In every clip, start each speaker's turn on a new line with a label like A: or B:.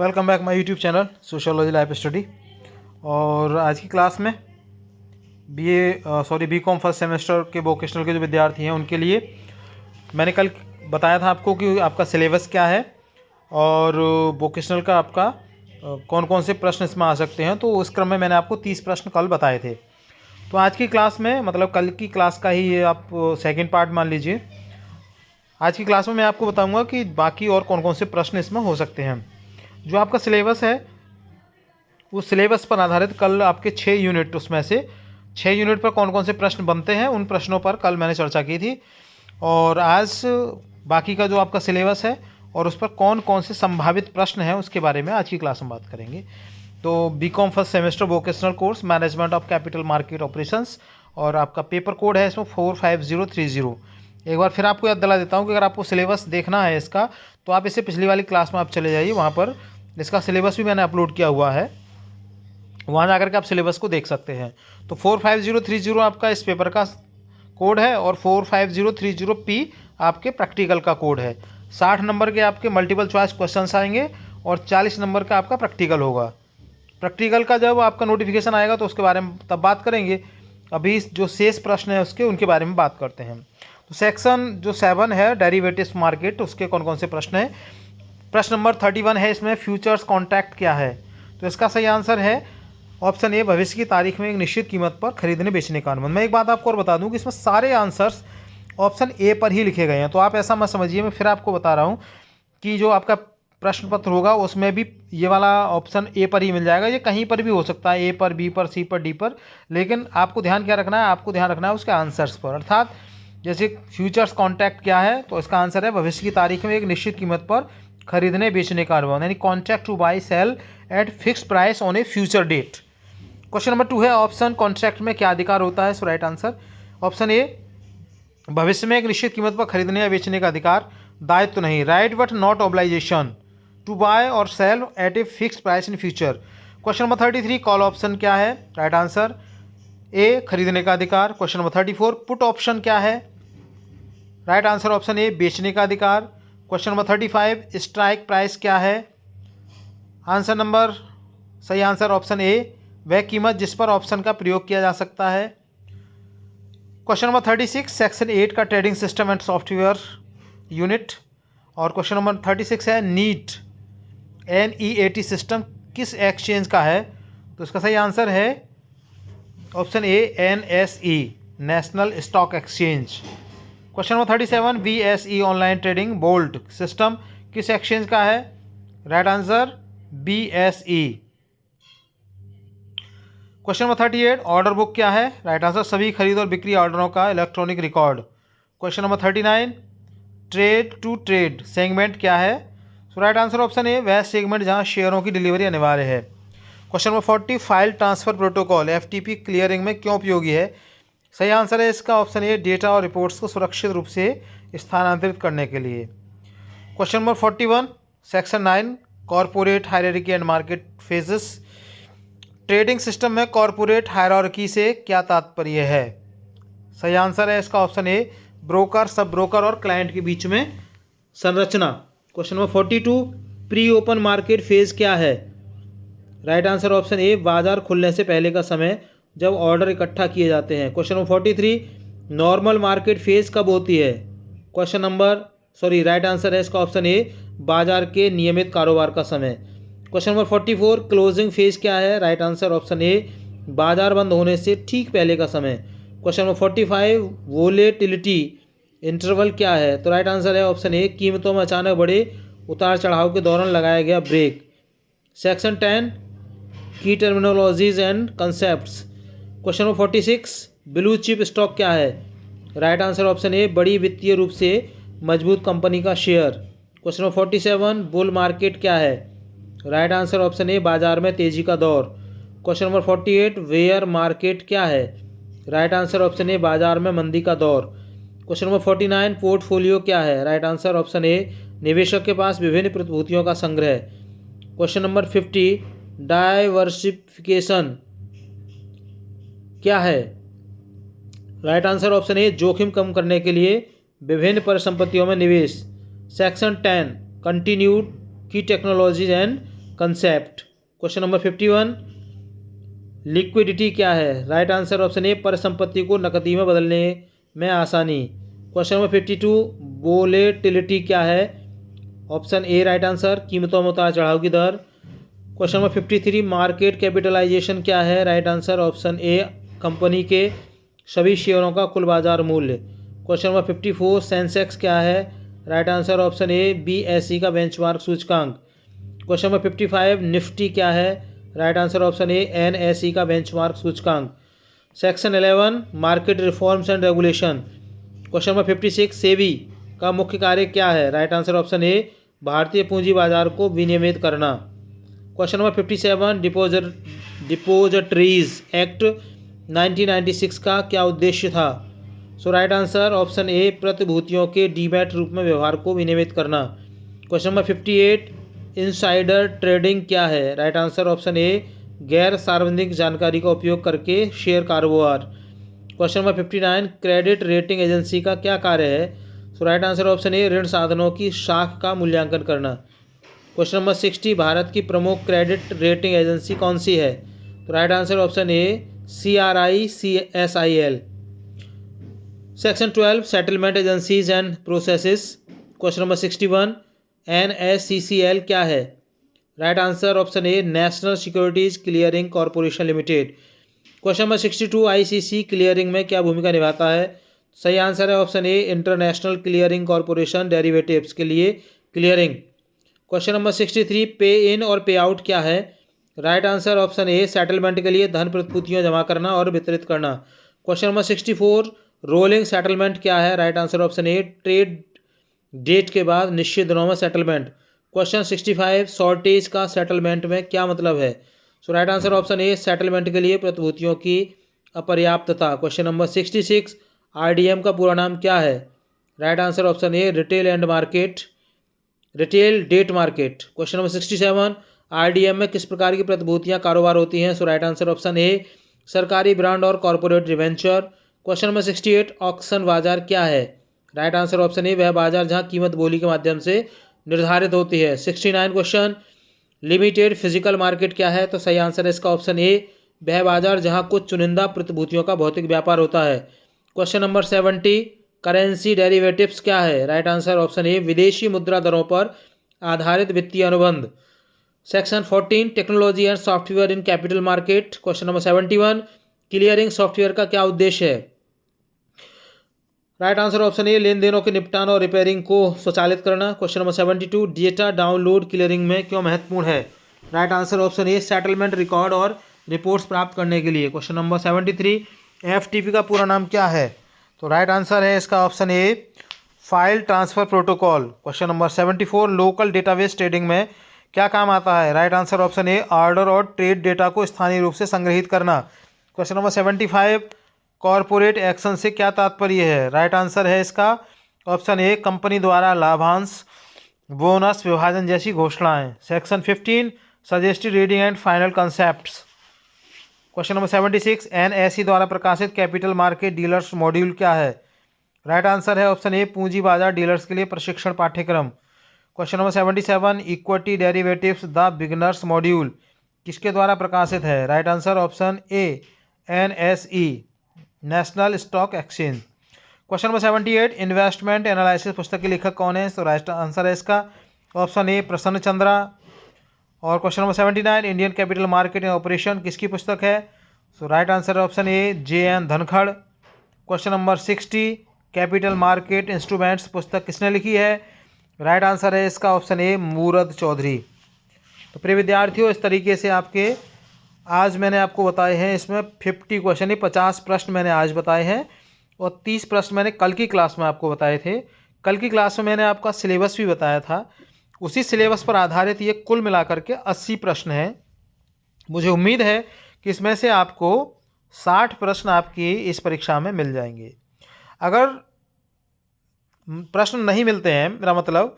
A: Welcome back my YouTube channel sociology life study. और आज की क्लास में बीकॉम फर्स्ट सेमेस्टर के वोकेशनल के जो विद्यार्थी हैं उनके लिए मैंने कल बताया था आपको कि आपका सिलेबस क्या है और वोकेशनल का आपका कौन कौन से प्रश्न इसमें आ सकते हैं। तो उस क्रम में मैंने आपको 30 प्रश्न कल बताए थे। तो आज की क्लास में मतलब कल की क्लास का ही ये आप सेकेंड पार्ट मान लीजिए। आज की क्लास में मैं आपको बताऊंगा कि बाकी और कौन कौन से प्रश्न इसमें हो सकते हैं। जो आपका सिलेबस है उस सिलेबस पर आधारित कल आपके 6 यूनिट, उसमें से 6 यूनिट पर कौन कौन से प्रश्न बनते हैं उन प्रश्नों पर कल मैंने चर्चा की थी। और आज बाकी का जो आपका सिलेबस है और उस पर कौन कौन से संभावित प्रश्न हैं उसके बारे में आज की क्लास में बात करेंगे। तो BCom first semester vocational course management of capital market operations और आपका पेपर कोड है इसमें 45030। एक बार फिर आपको याद दिला देता हूँ कि अगर आपको सिलेबस देखना है इसका तो आप इससे पिछली वाली क्लास में आप चले जाइए, वहाँ पर इसका सिलेबस भी मैंने अपलोड किया हुआ है, वहाँ जाकर के आप सिलेबस को देख सकते हैं। तो 45030 आपका इस पेपर का कोड है और 45030P आपके प्रैक्टिकल का कोड है। 60 नंबर के आपके मल्टीपल चॉइस क्वेश्चंस आएंगे और 40 नंबर का आपका प्रैक्टिकल होगा। प्रैक्टिकल का जब आपका नोटिफिकेशन आएगा तो उसके बारे में तब बात करेंगे। अभी जो शेष प्रश्न है उसके उनके बारे में बात करते हैं। तो सेक्शन जो 7 है डेरिवेटिव्स मार्केट, उसके कौन कौन से प्रश्न हैं। प्रश्न नंबर 31 है इसमें फ्यूचर्स कॉन्ट्रैक्ट क्या है। तो इसका सही आंसर है ऑप्शन ए, भविष्य की तारीख में एक निश्चित कीमत पर खरीदने बेचने का अनुबंध। मैं एक बात आपको और बता दूं कि इसमें सारे आंसर्स ऑप्शन ए पर ही लिखे गए हैं, तो आप ऐसा मत समझिए। मैं फिर आपको बता रहा हूँ कि जो आपका प्रश्न पत्र होगा उसमें भी ये वाला ऑप्शन ए पर ही मिल जाएगा। ये कहीं पर भी हो सकता है, ए पर, बी पर, सी पर, डी पर, लेकिन आपको ध्यान क्या रखना है, आपको ध्यान रखना है उसके आंसर्स पर। अर्थात जैसे फ्यूचर्स कॉन्ट्रैक्ट क्या है, तो इसका आंसर है भविष्य की तारीख में एक निश्चित कीमत पर खरीदने बेचने का अनुबंध, यानी contract to buy sell at fixed price on a future date. Question number 2 है ऑप्शन कॉन्ट्रैक्ट में क्या अधिकार होता है। So right answer option A, भविष्य में एक निश्चित कीमत पर खरीदने या बेचने का अधिकार, दायित्व नहीं। Right but not obligation to buy और sell at a fixed price in future. Question number 33 call option क्या है। राइट आंसर ए, खरीदने का अधिकार। क्वेश्चन नंबर 34 पुट ऑप्शन क्या है। राइट आंसर ऑप्शन ए, बेचने का अधिकार। क्वेश्चन नंबर 35 स्ट्राइक प्राइस क्या है। आंसर नंबर सही आंसर ऑप्शन ए, वह कीमत जिस पर ऑप्शन का प्रयोग किया जा सकता है। क्वेश्चन नंबर 36 सेक्शन 8 का trading system and software unit. और क्वेश्चन नंबर 36 है नीट NEAT सिस्टम किस एक्सचेंज का है। तो इसका सही आंसर है option A, NSE national stock exchange. Question number 37 BSE online trading bolt system किस एक्सचेंज का है। Right answer BSE। Question number 38 order book क्या है। राइट आंसर सभी खरीद और बिक्री ऑर्डरों का electronic record. Question number 39 trade to trade segment क्या है। So right answer option A, वह सेगमेंट जहां शेयरों की डिलीवरी अनिवार्य है। Question number 40 file transfer protocol FTP clearing में क्यों उपयोगी है। सही आंसर है इसका ऑप्शन ए, डेटा और रिपोर्ट्स को सुरक्षित रूप से स्थानांतरित करने के लिए। Question number 41 section 9 corporate hierarchy and market phases. Trading system में कॉर्पोरेट हायरार्की से क्या तात्पर्य है। सही आंसर है इसका ऑप्शन ए, ब्रोकर, सब ब्रोकर और क्लाइंट के बीच में संरचना। Question number 42 pre open market phase क्या है। राइट आंसर ऑप्शन ए, बाजार खुलने से पहले का समय जब ऑर्डर इकट्ठा किए जाते हैं। Question number 43 normal market phase कब होती है। राइट आंसर है इसका ऑप्शन ए, बाजार के नियमित कारोबार का समय। क्वेश्चन नंबर 44 क्लोजिंग फेज क्या है। राइट आंसर ऑप्शन ए, बाजार बंद होने से ठीक पहले का समय। क्वेश्चन नंबर 45 वोलेटिलिटी इंटरवल क्या है। तो राइट आंसर है ऑप्शन ए, कीमतों में अचानक बड़े उतार चढ़ाव के दौरान लगाया गया ब्रेक। सेक्शन 10 की terminologies and concepts. Question number 46 blue chip stock क्या है। राइट आंसर ऑप्शन ए, बड़ी वित्तीय रूप से मजबूत कंपनी का share. Question number 47 bull market क्या है। राइट आंसर ऑप्शन ए, बाजार में तेजी का दौर। क्वेश्चन नंबर 48 वेयर मार्केट क्या है। राइट आंसर ऑप्शन ए, बाजार में मंदी का दौर। क्वेश्चन नंबर 49 पोर्टफोलियो क्या है। राइट आंसर ऑप्शन ए, निवेशक के पास विभिन्न प्रतिभूतियों का संग्रह। क्वेश्चन नंबर 50 डाइवर्सिफिकेशन क्या है। राइट आंसर ऑप्शन ए, जोखिम कम करने के लिए विभिन्न परिसंपत्तियों में निवेश। सेक्शन 10 कंटिन्यूड की technologies and concept. Question number 51, liquidity क्या है? राइट आंसर ऑप्शन ए, परिसंपत्ति को नकदी में बदलने में आसानी। क्वेश्चन नंबर 52, वोलेटिलिटी क्या है? ऑप्शन ए राइट आंसर, कीमतों में उतार चढ़ाव की दर। क्वेश्चन नंबर 53, मार्केट कैपिटलाइजेशन क्या है? राइट आंसर ऑप्शन ए, कंपनी के सभी शेयरों का कुल बाजार मूल्य। क्वेश्चन नंबर 54, सेंसेक्स क्या है? राइट आंसर ऑप्शन ए, बीएसई का बेंचमार्क सूचकांक। क्वेश्चन नंबर 55, निफ्टी क्या है? राइट आंसर ऑप्शन ए, एनएसई का बेंचमार्क सूचकांक। Section 11, market reforms and regulation. Question number 56, SEBI का मुख्य कार्य क्या है? राइट आंसर ऑप्शन ए, भारतीय पूंजी बाजार को विनियमित करना। क्वेश्चन नंबर 57, डिपोजिटरीज एक्ट 1996 का क्या उद्देश्य था? सो राइट आंसर ऑप्शन ए, प्रतिभूतियों के डीमैट रूप में व्यवहार को विनियमित करना। क्वेश्चन नंबर 58, इनसाइडर ट्रेडिंग क्या है? राइट आंसर ऑप्शन ए, गैर सार्वजनिक जानकारी का उपयोग करके शेयर कारोबार। Question number 59, credit rating agency का क्या कार्य है? सो राइट आंसर ऑप्शन ए, ऋण साधनों की साख का मूल्यांकन करना। क्वेश्चन नंबर 60, भारत की प्रमुख क्रेडिट रेटिंग एजेंसी कौन सी है? तो right answer option A, CRICSIL। Section 12, settlement agencies and processes. Question number 61, NSCCL क्या है? राइट आंसर ऑप्शन ए, national securities clearing corporation limited. Question number 62, ICC clearing में क्या भूमिका निभाता है? सही आंसर है option A, international clearing corporation derivatives के लिए क्लियरिंग। क्वेश्चन नंबर 63, पे इन और पे आउट क्या है? Right answer option A, settlement के लिए धन प्रतिभूतियां जमा करना और वितरित करना। क्वेश्चन नंबर 64, रोलिंग सेटलमेंट क्या है? Right answer option A, trade date के बाद निश्चित दिनों में सेटलमेंट। क्वेश्चन 65, शॉर्टेज का सेटलमेंट में क्या मतलब है? So right answer option A, settlement के लिए प्रतिभूतियों की अपर्याप्तता। क्वेश्चन नंबर 66, RDM का पूरा नाम क्या है? राइट आंसर ऑप्शन ए, retail debt market. Question number 67, RDM में किस प्रकार की प्रतिभूतियां कारोबार होती हैं? सो राइट आंसर ऑप्शन ए, सरकारी ब्रांड और corporate debenture. Question number 68, auction बाजार क्या है? राइट आंसर ऑप्शन ए, वह बाजार जहां कीमत बोली के माध्यम से निर्धारित होती है। 69 क्वेश्चन, लिमिटेड फिजिकल मार्केट क्या है? तो सही आंसर है इसका ऑप्शन ए, वह बाजार जहां कुछ चुनिंदा प्रतिभूतियों का भौतिक व्यापार होता है। क्वेश्चन नंबर 70, करेंसी डेरिवेटिव्स क्या है? राइट आंसर ऑप्शन ए, विदेशी मुद्रा दरों पर आधारित वित्तीय अनुबंध। Section 14, technology and software in capital market. Question number 71, clearing software का क्या उद्देश्य है? राइट आंसर ऑप्शन ए, लेन देनों के निपटान और रिपेयरिंग को स्वचालित करना। Question number 72, data download clearing में क्यों महत्वपूर्ण है? Right answer option A, settlement record और रिपोर्ट्स प्राप्त करने के लिए। क्वेश्चन नंबर 73, FTP का पूरा नाम क्या है? तो राइट आंसर है इसका ऑप्शन ए, file transfer protocol. Question number 74, local database trading में क्या काम आता है? राइट आंसर ऑप्शन ए, ऑर्डर और ट्रेड डेटा को स्थानीय रूप से संग्रहित करना। क्वेश्चन नंबर 75, कॉरपोरेट एक्शन से क्या तात्पर्य है? राइट आंसर है इसका ऑप्शन ए, कंपनी द्वारा लाभांश, बोनस, विभाजन जैसी घोषणाएं। Section 15, suggested reading and final concepts. Question number 76, NSE द्वारा प्रकाशित कैपिटल मार्केट डीलर्स मॉड्यूल क्या है? राइट आंसर है ऑप्शन ए, पूंजी बाजार डीलर्स के लिए प्रशिक्षण पाठ्यक्रम। Question number 77, equity derivatives the beginners module किसके द्वारा प्रकाशित है? राइट आंसर ऑप्शन ए, NSE, national stock exchange. Question number 78, investment analysis पुस्तक के लेखक कौन है? तो राइट आंसर है इसका ऑप्शन ए, प्रसन्न चंद्रा। और question number 79, Indian capital market and operation किसकी पुस्तक है? So right answer option A, JN Dhankhar. Question number 60, capital market instruments पुस्तक किसने लिखी है? राइट आंसर है इसका ऑप्शन ए, मूरद चौधरी। तो प्रिय विद्यार्थियों, इस तरीके से आपके आज मैंने आपको बताए हैं, इसमें 50 क्वेश्चन ही 50 प्रश्न मैंने आज बताए हैं और 30 प्रश्न मैंने कल की क्लास में आपको बताए थे। कल की क्लास में मैंने आपका सिलेबस भी बताया था, उसी सिलेबस पर आधारित ये कुल मिलाकर के 80 प्रश्न हैं। मुझे उम्मीद है कि इसमें से आपको 60 प्रश्न आपकी इस परीक्षा में मिल जाएंगे। अगर प्रश्न नहीं मिलते हैं, मेरा मतलब,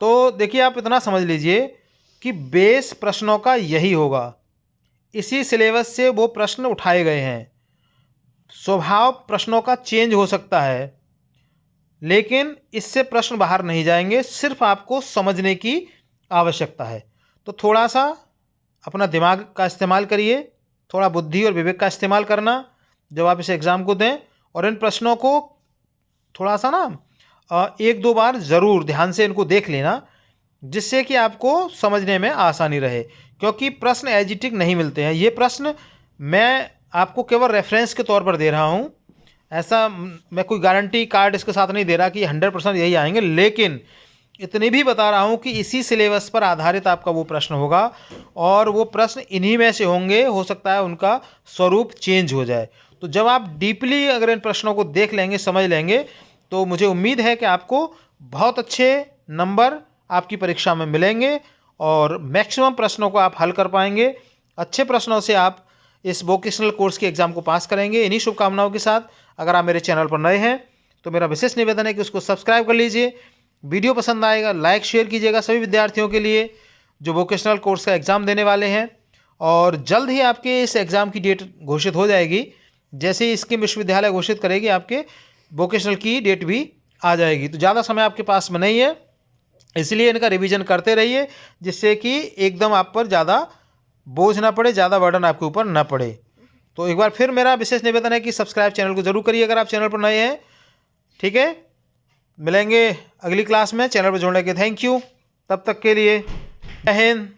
A: तो देखिए आप इतना समझ लीजिए कि बेस प्रश्नों का यही होगा, इसी सिलेबस से वो प्रश्न उठाए गए हैं। स्वभाव प्रश्नों का चेंज हो सकता है, लेकिन इससे प्रश्न बाहर नहीं जाएंगे, सिर्फ आपको समझने की आवश्यकता है। तो थोड़ा सा अपना दिमाग का इस्तेमाल करिए, थोड़ा बुद्धि और विवेक का इस्तेमाल करना जब आप इस एग्ज़ाम को दें। और इन प्रश्नों को थोड़ा सा ना एक दो बार ज़रूर ध्यान से इनको देख लेना, जिससे कि आपको समझने में आसानी रहे, क्योंकि प्रश्न एज इट इज नहीं मिलते हैं। ये प्रश्न मैं आपको केवल रेफरेंस के तौर पर दे रहा हूँ, ऐसा मैं कोई गारंटी कार्ड इसके साथ नहीं दे रहा कि 100% यही आएंगे, लेकिन इतनी भी बता रहा हूँ कि इसी सिलेबस पर आधारित आपका वो प्रश्न होगा और वो प्रश्न इन्हीं में से होंगे। हो सकता है उनका स्वरूप चेंज हो जाए। तो जब आप डीपली अगर इन प्रश्नों को देख लेंगे, समझ लेंगे, तो मुझे उम्मीद है कि आपको बहुत अच्छे नंबर आपकी परीक्षा में मिलेंगे और मैक्सिमम प्रश्नों को आप हल कर पाएंगे। अच्छे प्रश्नों से आप इस वोकेशनल कोर्स के एग्ज़ाम को पास करेंगे। इन्हीं शुभकामनाओं के साथ अगर आप मेरे चैनल पर नए हैं तो मेरा विशेष निवेदन है कि उसको सब्सक्राइब कर लीजिए। वीडियो पसंद आएगा लाइक शेयर कीजिएगा सभी विद्यार्थियों के लिए जो वोकेशनल कोर्स का एग्ज़ाम देने वाले हैं। और जल्द ही आपके इस एग्ज़ाम की डेट घोषित हो जाएगी। जैसे ही स्कीम विश्वविद्यालय घोषित करेगी, आपके वोकेशनल की डेट भी आ जाएगी। तो ज़्यादा समय आपके पास में नहीं है, इसलिए इनका रिवीजन करते रहिए, जिससे कि एकदम आप पर ज़्यादा बोझ ना पड़े, ज़्यादा बर्डन आपके ऊपर ना पड़े। तो एक बार फिर मेरा विशेष निवेदन है कि सब्सक्राइब चैनल को जरूर करिए अगर आप चैनल पर नए हैं। ठीक है, मिलेंगे अगली क्लास में। चैनल पर जुड़ने के थैंक यू। तब तक के लिए जय हिंद।